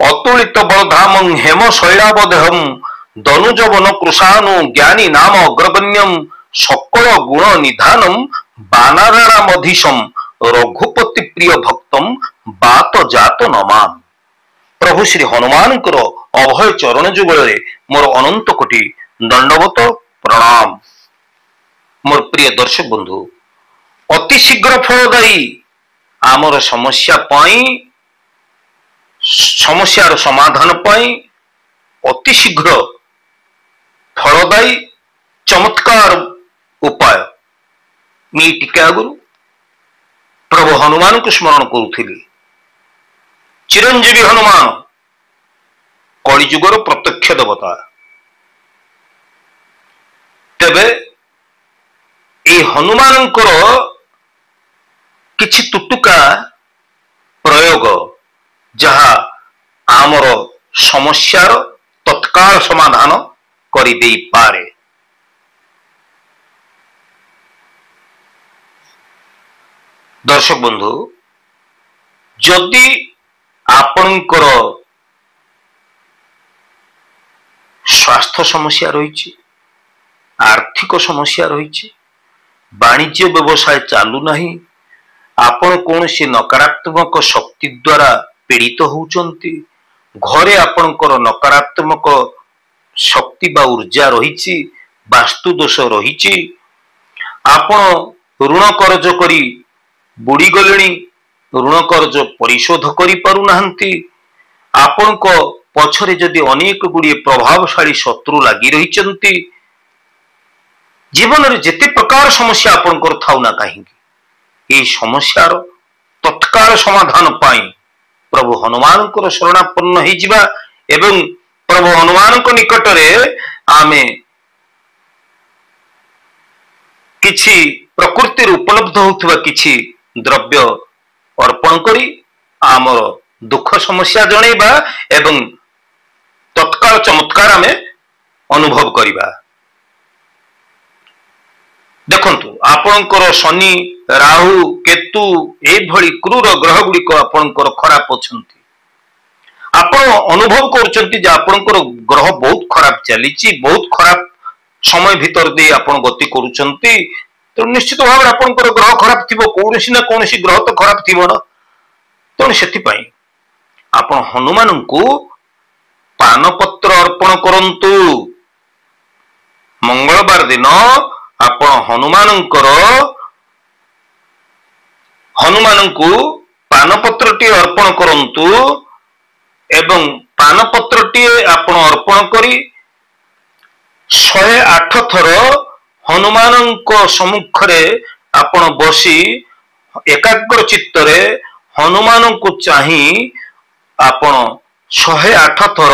अतुलित बलधामं हेम शैलावदेहम दनुजवन कृषानु ज्ञानी नाम अग्रगण्यम सकल गुण निधानम बानारामधीशम रघुपति प्रिय भक्तम बात जात नमाम। प्रभु श्री हनुमान अभय चरण जुगल मोर अनंत कोटि दंडवत प्रणाम। मोर प्रिय दर्शक बंधु, अति शीघ्र फलदायी आमर समस्यार समाधान पाई अति शीघ्र फलदायी चमत्कार उपाय मी टिके आगुरु प्रभु हनुमान को स्मरण करुथिली। चिरंजीवी हनुमान कलिजुगर प्रत्यक्ष देवता। तेबे ए हनुमानंकर किछि तुटुका प्रयोग जहा आमर समस्यार तत्काल समाधान करि देई पारे। दर्शक बंधु, जदि आपणकर स्वास्थ्य समस्या रही, आर्थिक समस्या रही, वाणिज्य व्यवसाय चालू नहीं, आपण कौन सी नकारात्मक शक्ति द्वारा पीड़ित होउचंती, घरे आपणकर नकारात्मक शक्ति बा ऊर्जा रही, वास्तु दोष रही, आपण ऋण कर्ज करी बुड़ी गले, ऋण कर्ज परिशोध करि पारु नाहंती, आपण को पछरे जदि अनेक गुड़िए प्रभावशाली शत्रु लगी रही, जीवन में जेते प्रकार समस्या आपणकर थाउ ना कहीं ये समस्यार तत्काल समाधान पाई प्रभु हनुमान को शरणापन्न हो जिबा एवं प्रभु हनुमान को निकट रे आमे किछि प्रकृति उपलब्ध होथबा किछि द्रव्य अर्पण करी आमर दुख समस्या जणैबा एवं तत्काल चमत्कार आमे अनुभव करिबा। देखंतु आपणकर शनि राहु केतु ए भली क्रूर ग्रह गुड़िक आपणकर खराब अछंती, आपण अनुभव करछंती जे आपणकर ग्रह बहुत खराब चलीची, बहुत खराब समय भीतर दे आपण गति करूछंती, तो निश्चित भाव आपणकर ग्रह खराब थिबो, कोनोसी ना कोनोसी ग्रह तो खराब थिबो ना। तो सेति पई आपण हनुमान को पानपत्र अर्पण करंतु। मंगलवार दिन आपण हनुमान को पानपत्रटी अर्पण करंतु एवं पानपत्रटी आपण अर्पण करी 108 थर हनुमान सम्मुख रे आपण बसी एकाग्र चित्तरे हनुमान को चाही आपण 108 थर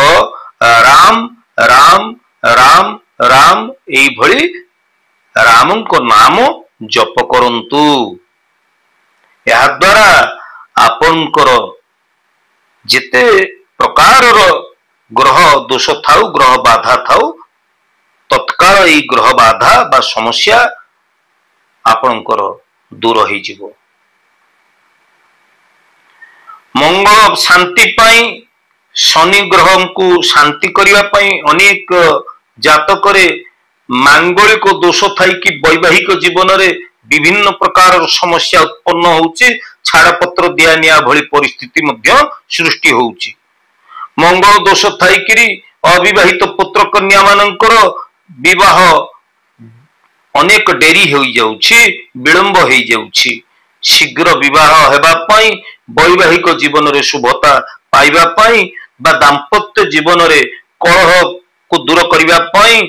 राम राम राम राम एई भली राम को नाम जप करंतु। या द्वारा आपणकर जेते प्रकार ग्रह दोष थाउ, ग्रह बाधा थाउ, तत्काल ई ग्रह बाधा बा समस्या आपणकर दूर हो जिवो। मंगल शांति पाई शनि ग्रह को शांति करिवा पाई अनेक जातकरे मांगलिक दोष थाई कि वैवाहिक जीवन रे विभिन्न प्रकार समस्या उत्पन्न होउची, छाड़पत्र दिया निया भली परिस्थिति मध्य सृष्टि होउची। मंगल दोष थाई कि अविवाहित पुत्र कन्या मानकर विवाह अनेक डेरी हो जाउची, विलंब हो जाउची। शीघ्र विवाह हेबा पाई, वैवाहिक जीवन रे शुभता पाइबा पाई बा दाम्पत्य जीवन रे कलह को दूर करिबा पाई,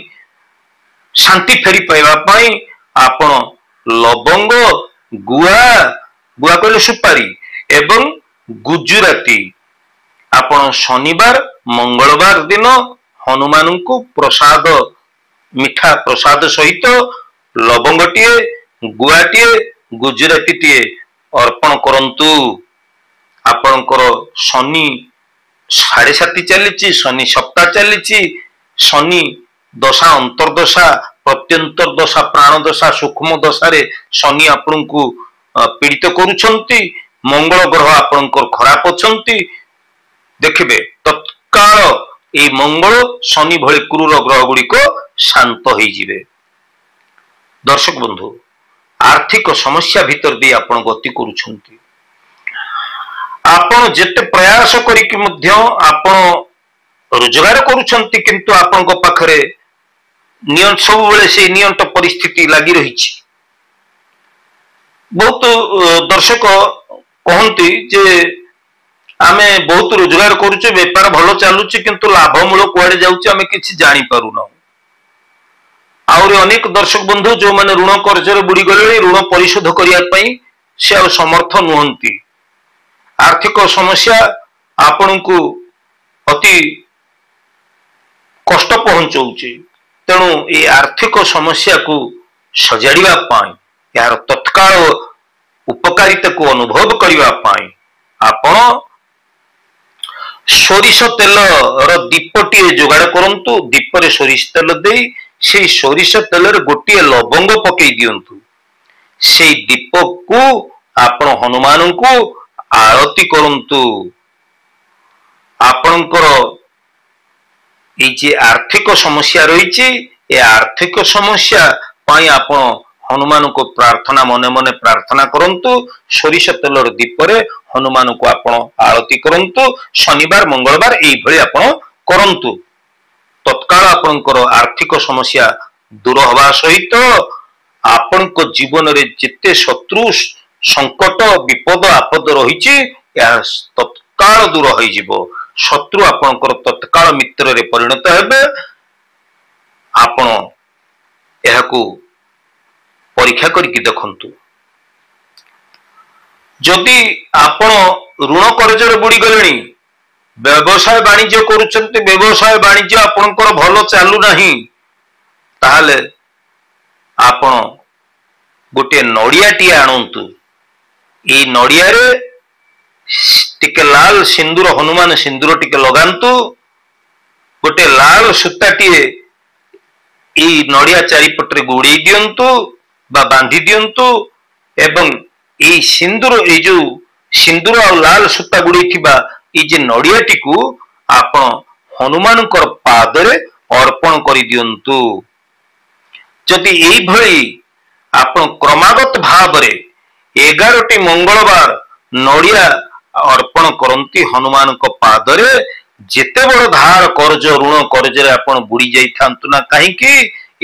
शांति फेरी पाइबा पाई आपण लवंग गुआ गुआ कहले सुपारी एवं गुजराती आपण शनिवार मंगलवार दिन हनुमान को प्रसाद मिठा प्रसाद सहित लवंगटीए गुआटीए गुजरातीटीए अर्पण करंतु। आपणकर शनि 7.5 चली, शनि सप्ताह चली, शनि दशा अंतर्दशा प्रत्यंतर दशा प्राण दशा सूक्ष्म दशा रे शनि आपण को पीड़ित करुछंती, मंगल ग्रह आपणकर खराब अछंती। देखिबे तो এই মঙ্গল শনি ভଳି କ୍ରୁର ଗ୍ରହ ଗୁଡ଼ିକ ଶାନ୍ତ ହେଇଯିବେ। ଦର୍ଶକ ବନ୍ଧୁ, ଆର୍ଥିକ ସମସ୍ୟା ଭିତରେ ଦେଇ ଆପଣ ଗତି କରୁଛନ୍ତି। ଆପଣ ଯେତେ ପ୍ରୟାସ କରିକି ମଧ୍ୟ ଆପଣ ରୋଜଗାର କରୁଛନ୍ତି, କିନ୍ତୁ ଆପଣଙ୍କ ପାଖରେ ସବୁବେଳେ ସେଇ ନିଅଣ୍ଟ ପରିସ୍ଥିତି ଲାଗି ରହିଛି। ବହୁତ ଦର୍ଶକ କହନ୍ତି ଯେ ଆମେ ବହୁତ ରୋଜଗାର କରୁଛୁ, ବେପାର ଭଲ ଚାଲୁଛି, କିନ୍ତୁ ଲାଭ ମୂଳ କୁଆଡେ ଯାଉଛି ଆମେ କିଛି ଜାଣିପାରୁନାହୁଁ। ଆହୁରି ଅନେକ ଦର୍ଶକ ବନ୍ଧୁ ଯୋଉମାନେ ଋଣ କର୍ଜରେ ବୁଡିଗଲେଣି, ଋଣ ପରିଶୋଧ କରିବା ପାଇଁ ସେ ଆଉ ସମର୍ଥ ନୁହନ୍ତି। ଆର୍ଥିକ ସମସ୍ୟା ଆପଣଙ୍କୁ ଅତି କଷ୍ଟ ପହଞ୍ଚଉଛି। ତେଣୁ এই ଆର୍ଥିକ ସମସ୍ୟାକୁ ସଜାଡ଼ିବା ପାଇଁ, ଏହାର ତତ୍କାଳ ଉପକାରିତାକୁ ଅନୁଭବ କରିବା ପାଇଁ ଆପଣ ସୋରିଷ ତେଲର ଦୀପଟିଏ ଯୋଗାଡ଼ କରନ୍ତୁ। ଦୀପରେ ସୋରିଷ ତେଲ ଦେଇ ସେଇ ସୋରିଷ ତେଲରେ ଗୋଟିଏ ଲବଙ୍ଗ ପକେଇ ଦିଅନ୍ତୁ। ସେଇ ଦୀପକୁ ଆପଣ ହନୁମାନଙ୍କୁ ଆଳତି କରନ୍ତୁ। ଆପଣଙ୍କର এই যে আর্থিক সমস্যা রয়েছে, এই আর্থিক সমস্যা ପାଇଁ ଆପଣ ହନୁମାନଙ୍କୁ ପ୍ରାର୍ଥନା ମନେ ମନେ ପ୍ରାର୍ଥନା କରନ୍ତୁ। ସୋରିଷ ତେଲର ଦୀପରେ ହନୁମାନଙ୍କୁ ଆପଣ ଆଳତି କରନ୍ତୁ। ଶନିବାର ମଙ୍ଗଳବାର ଏଇଭଳି ଆପଣ କରନ୍ତୁ। ତତ୍କାଳ ଆପଣଙ୍କର ଆର୍ଥିକ ସମସ୍ୟା ଦୂର ହେବା ସହିତ ଆପଣଙ୍କ ଜୀବନରେ ଯେତେ ଶତ୍ରୁ ସଂକଟ ବିପଦ ଆପଦ ରହିଛି, ଏହା ତତ୍କାଳ ଦୂର ହୋଇଯିବ। ଶତ୍ରୁ ଆପଣଙ୍କର ତତ୍କାଳ ମିତ୍ରରେ ପରିଣତ ହେବେ। ଆପଣ ଏହାକୁ ପରୀକ୍ଷା କରିକି ଦେଖନ୍ତୁ। ଯଦି ଆପଣ ଋଣ କର୍ଜରେ ବୁଡିଗଲେଣି, ବ୍ୟବସାୟ ବାଣିଜ୍ୟ କରୁଛନ୍ତି, ବ୍ୟବସାୟ ବାଣିଜ୍ୟ ଆପଣଙ୍କର ଭଲ ଚାଲୁନାହିଁ, ତାହେଲେ ଆପଣ ଗୋଟିଏ ନଡ଼ିଆଟିଏ ଆଣନ୍ତୁ। ଏଇ ନଡ଼ିଆରେ ଟିକେ ଲାଲ ସିନ୍ଦୁର, ହନୁମାନ ସିନ୍ଦୁର ଟିକେ ଲଗାନ୍ତୁ। ଗୋଟେ ଲାଲ ସୂତାଟିଏ ଏଇ ନଡ଼ିଆ ଚାରିପଟରେ ଗୁଡେଇ ଦିଅନ୍ତୁ ବା ବାନ୍ଧି ଦିଅନ୍ତୁ ଏବଂ ଏଇ ସିନ୍ଦୁର, ଏଇ ଯୋଉ ସିନ୍ଦୁର ଆଉ ଲାଲ ସୂତା ଗୁଡେଇଥିବା ଏଇ ଯେ ନଡ଼ିଆଟିକୁ ଆପଣ ହନୁମାନଙ୍କର ପାଦରେ ଅର୍ପଣ କରିଦିଅନ୍ତୁ। ଯଦି ଏଇଭଳି ଆପଣ କ୍ରମାଗତ ଭାବରେ 11ଟି ମଙ୍ଗଳବାର ନଡ଼ିଆ ଅର୍ପଣ କରନ୍ତି ହନୁମାନଙ୍କ ପାଦରେ, ଯେତେ ବଡ଼ ଧାର କର୍ଜ ଋଣ କର୍ଜରେ ଆପଣ ବୁଡି ଯାଇଥାନ୍ତୁ ନା କାହିଁକି,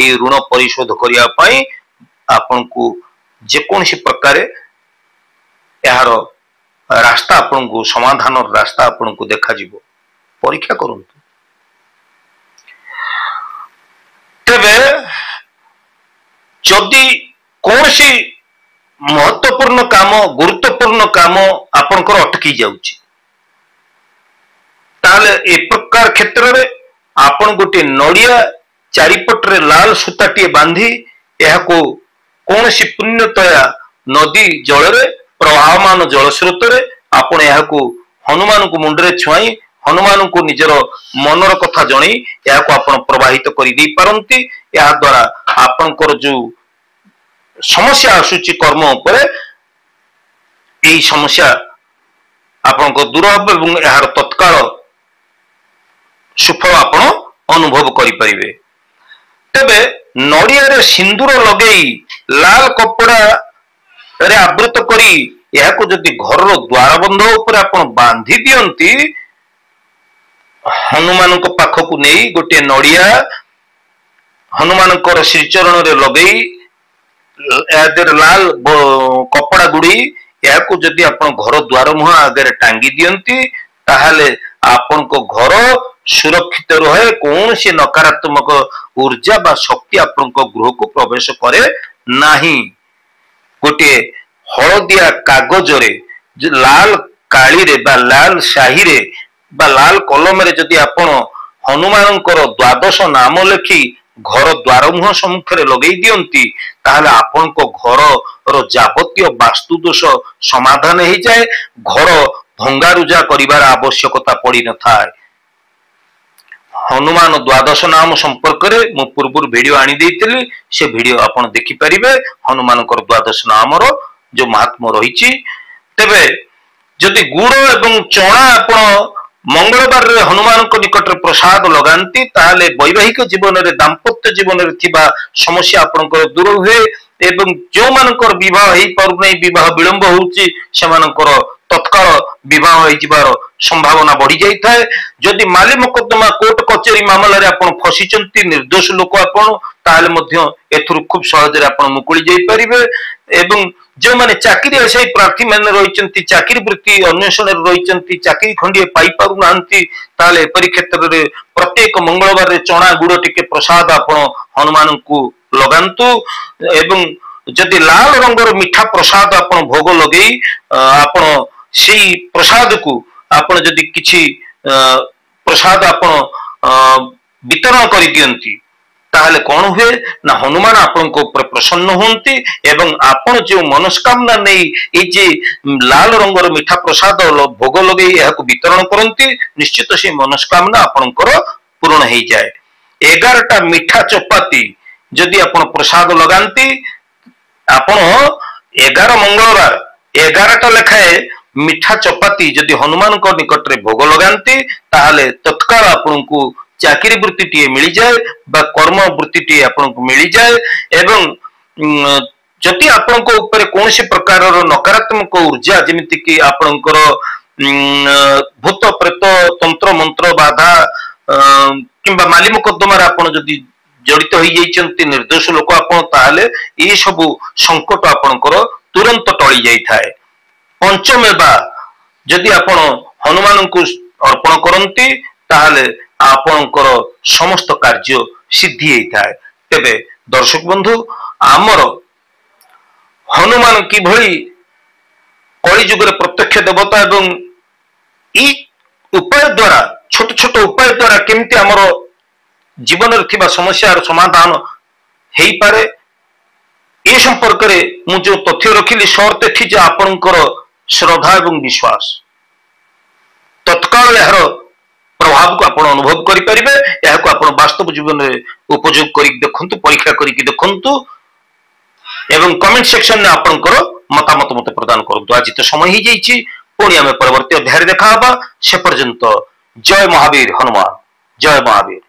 এই ଋଣ ପରିଶୋଧ କରିବା ପାଇଁ ଆପଣଙ୍କୁ ଯେକୌଣସି ପ୍ରକାରେ ଏହାର ରାସ୍ତା ଆପଣଙ୍କୁ, ସମାଧାନର ରାସ୍ତା ଆପଣଙ୍କୁ ଦେଖାଯିବ। ପରୀକ୍ଷା କରନ୍ତୁ। ତେବେ ଯଦି କୌଣସି ମହତ୍ୱପୂର୍ଣ୍ଣ କାମ, ଗୁରୁତ୍ୱପୂର୍ଣ୍ଣ କାମ ଆପଣଙ୍କର ଅଟକି ଯାଉଛି, ତାହେଲେ ଏ ପ୍ରକାର କ୍ଷେତ୍ରରେ ଆପଣ ଗୋଟିଏ ନଡ଼ିଆ ଚାରିପଟରେ ଲାଲ ସୂତାଟିଏ ବାନ୍ଧି ଏହାକୁ କୌଣସି ପୁଣ୍ୟତୟା ନଦୀ ଜଳରେ, ପ୍ରବାହମାନ ଜଳସ୍ରୋତରେ ଆପଣ ଏହାକୁ ହନୁମାନଙ୍କୁ ମୁଣ୍ଡରେ ଛୁଆଇ, ହନୁମାନଙ୍କୁ ନିଜର ମନର କଥା ଜଣେଇ ଏହାକୁ ଆପଣ ପ୍ରବାହିତ କରିଦେଇ ପାରନ୍ତି। ଏହା ଦ୍ୱାରା ଆପଣଙ୍କର ଯୋଉ ସମସ୍ୟା ଆସୁଛି କର୍ମ ଉପରେ, এই ସମସ୍ୟା ଆପଣଙ୍କ ଦୂର ହେବ ଏବଂ ଏହାର ତତ୍କାଳ ସୁଫଳ ଆପଣ ଅନୁଭବ କରିପାରିବେ। ତେବେ ନଡ଼ିଆରେ ସିନ୍ଦୁର ଲଗେଇ ଲାଲ କପଡାରେ ଆବୃତ କରି ଏହାକୁ ଯଦି ଘରର ଦ୍ୱାରବନ୍ଧ ଉପରେ ଆପଣ ବାନ୍ଧି ଦିଅନ୍ତି, ହନୁମାନଙ୍କ ପାଖକୁ ନେଇ ଗୋଟିଏ ନଡ଼ିଆ ହନୁମାନଙ୍କର ଶ୍ରୀଚରଣରେ ଲଗେଇ ଏହା ଦେହରେ ଲାଲ କପଡା ଗୁଡି ଏହାକୁ ଯଦି ଆପଣ ଘର ଦ୍ୱାର ମୁହଁ ଆଗରେ ଟାଙ୍ଗି ଦିଅନ୍ତି, ତାହେଲେ ଆପଣଙ୍କ ଘର ସୁରକ୍ଷିତ ରହେ। କୌଣସି ନକାରାତ୍ମକ ଊର୍ଜା ବା ଶକ୍ତି ଆପଣଙ୍କ ଗୃହକୁ ପ୍ରବେଶ କରେ ନାହିଁ। ଗୋଟିଏ ହଳଦିଆ କାଗଜରେ ଲାଲ କାଳିରେ ବା ଲାଲ ସ୍ୟାହିରେ ବା ଲାଲ କଲମରେ ଯଦି ଆପଣ ହନୁମାନଙ୍କର 12 ନାମ ଲେଖି ଘର ଦ୍ୱାର ମୁହଁ ସମ୍ମୁଖରେ ଲଗେଇ ଦିଅନ୍ତି, ତାହେଲେ ଆପଣଙ୍କ ଘରର ଯାବତୀୟ ବାସ୍ତୁ ଦୋଷ ସମାଧାନ ହେଇଯାଏ। ଘର ଭଙ୍ଗାରୁଜା କରିବାର ଆବଶ୍ୟକତା ପଡିନଥାଏ। ହନୁମାନ 12 ନାମ ସମ୍ପର୍କରେ ମୁଁ ପୂର୍ବରୁ ଭିଡିଓ ଆଣି ଦେଇଥିଲି, ସେ ଭିଡିଓ ଆପଣ ଦେଖିପାରିବେ। ହନୁମାନଙ୍କର 12 ନାମର ଯୋଉ ମହାତ୍ମ୍ୟ ରହିଛି। ତେବେ ଯଦି ଗୁଡ଼ ଏବଂ ଚଣା ଆପଣ मंगलवार रे हनुमान को निकट रे प्रसाद लगांती ताले वैवाहिक जीवन रे दाम्पत्य जीवन रे थिबा समस्या आपनकर दूर हुए एवं जो मानकर विवाह हेई पारु नै विवाह विलंब होउची सेमानकर तत्काल विवाह होई जिबार संभावना बढ़ी जाई थाए जदि माली मुकदमा कोर्ट कचेरी मामला रे आपण फसिचंती निर्दोष लोक आपण ताले मध्य एथुरु खूब सहज रे आपण मुकुली जाई परिबे एवं जो माने चाकरी आशायी प्रार्थी माने रहिचंती चाकरी वृत्ति अन्वेषण रे रहिचंती चाकरी खंडिए पाई पारु नांती ताले परि क्षेत्र रे प्रत्येक मंगलवार रे चना गुड़ टिके प्रसाद आपण हनुमान को लगांतु एवं जदि लाल रंगर मिठा प्रसाद आपण भोग लगेई आपण सेई प्रसाद को आपण जदि किछि प्रसाद आपण वितरण करि दियंती ताहले कौन हुए ना हनुमान आपण को ऊपर प्रसन्न होंती एवं आपण जो मनस्कामना नहीं ये जे लाल रंगर मिठा प्रसाद भोग लगे यह वितरण करती निश्चित से मनस्कामना आपणकर पूर्ण हो जाए 11टा मिठा चपाती जदि आपण प्रसाद लगांती आपण 11 मंगलवार 11टा लेखाए मिठा चपाती जदि हनुमान को निकट रे भोग लगांती ताहले तत्काल आपण को चाकरी वृत्ति टी मिल जाए बा कर्म वृत्ति टी आपन को मिल जाए एवं जति आपन को ऊपर कौन से प्रकार नकारात्मक ऊर्जा जेमिति कि आपनकर भूत प्रेत तंत्र मंत्र बाधा किंबा माली मुकद्दमा आपन जदि जड़ित हो जाइछंती निर्दोष लोक आपन ताहले ए सब संकट आपनकर तुरंत टळी जाई थाए पंचमेवा जदि आपन हनुमान को अर्पण करंती ताहले आपणकर समस्त कार्य सिद्धि होता है तेबे दर्शक बंधु आमर हनुमान किभली कली जुग प्रत्यक्ष देवता एवं ई उपाय द्वारा छोट छोट उपाय द्वारा केमती आमर जीवन रे समस्या समाधान हो पारे ए संपर्क रे मु जो तथ्य रखिली शर्त थी जे आपणकर श्रद्धा एवं विश्वास तत्काल यार प्रभाव को आपण अनुभव करि परिबे या को आपण वास्तव जीवन में उपयोग करि देखंतु परीक्षा करि कि देखंतु एवं कमेंट सेक्शन में आपनकर मतामत मते प्रदान करंतु आज तो समय ही जाईची पुणी आमे परवर्ती अध्याय देखा हबा से पर्यंत जय महावीर हनुमान जय महावीर।